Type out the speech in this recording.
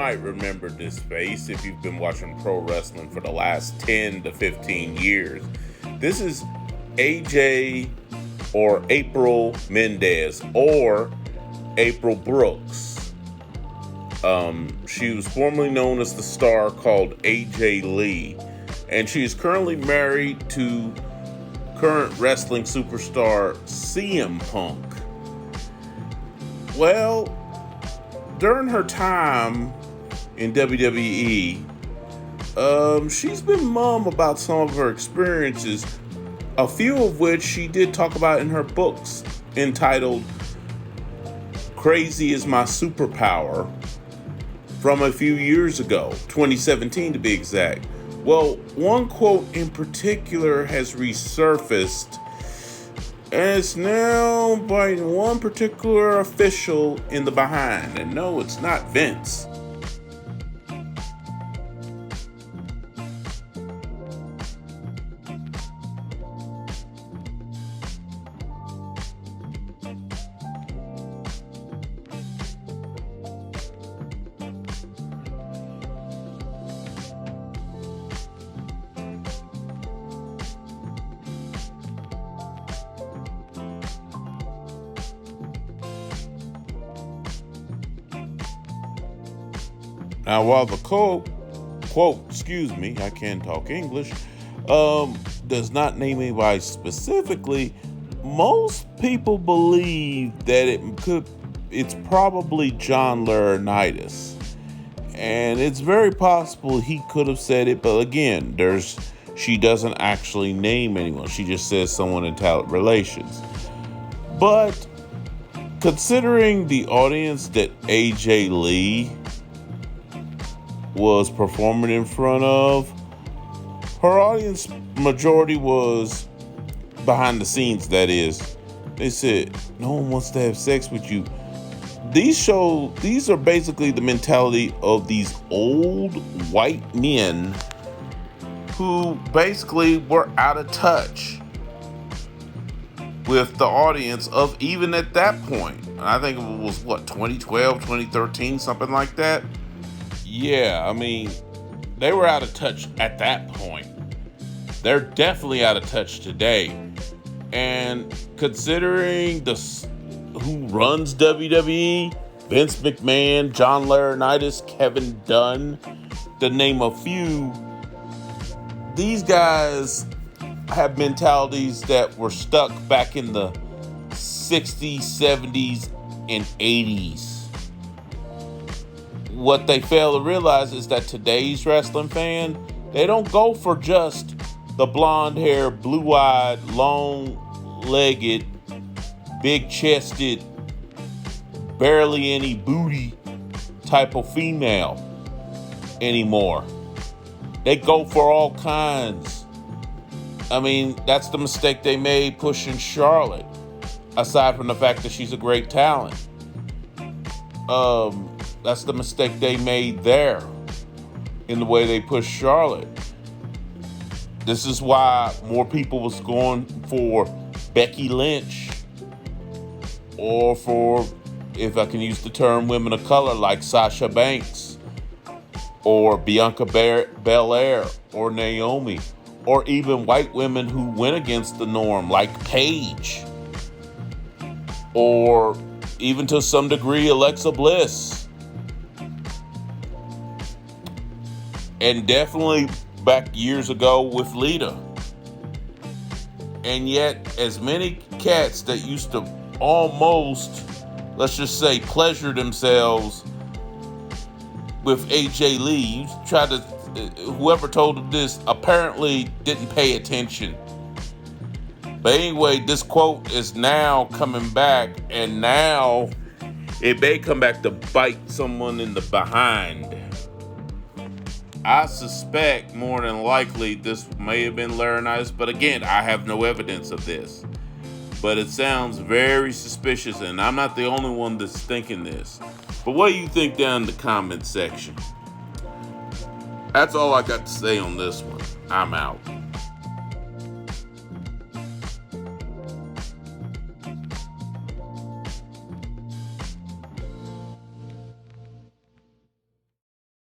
might remember this face if you've been watching pro wrestling for the last 10 to 15 years. This is AJ or April Mendez or April Brooks. She was formerly known as the Star, called AJ Lee, and she is currently married to current wrestling superstar CM Punk. Well, during her time in WWE, she's been mum about some of her experiences, a few of which she did talk about in her books entitled Crazy is My Superpower from a few years ago, 2017 to be exact. Well, one quote in particular has resurfaced, and it's now biting one particular official in the behind. And no, it's not Vince. Now, while the quote, I can't talk English, does not name anybody specifically, most people believe that it's probably John Laurinaitis. And it's very possible he could have said it, but again, she doesn't actually name anyone. She just says someone in talent relations. But considering the audience that AJ Lee was performing in front of, her audience majority was behind the scenes, that is. They said, no one wants to have sex with you. These are basically the mentality of these old white men who basically were out of touch with the audience of even at that point. I think it was 2012, 2013, something like that. Yeah, I mean, they were out of touch at that point. They're definitely out of touch today. And considering who runs WWE, Vince McMahon, John Laurinaitis, Kevin Dunn, to name a few, these guys have mentalities that were stuck back in the 60s, 70s, and 80s. What they fail to realize is that today's wrestling fan, they don't go for just the blonde hair, blue-eyed, long-legged, big-chested, barely any booty type of female anymore. They go for all kinds. I mean, that's the mistake they made pushing Charlotte, aside from the fact that she's a great talent. That's the mistake they made there in the way they pushed Charlotte. This is why more people was going for Becky Lynch, or for, if I can use the term, women of color like Sasha Banks, or Bianca Belair, or Naomi, or even white women who went against the norm like Paige, or even to some degree Alexa Bliss. And definitely back years ago with Lita. And yet, as many cats that used to almost, let's just say, pleasure themselves with AJ Lee, whoever told them this apparently didn't pay attention. But anyway, this quote is now coming back, and now it may come back to bite someone in the behind. I suspect more than likely this may have been Laurinaitis, but again, I have no evidence of this. But it sounds very suspicious, and I'm not the only one that's thinking this. But what do you think down in the comment section? That's all I got to say on this one. I'm out.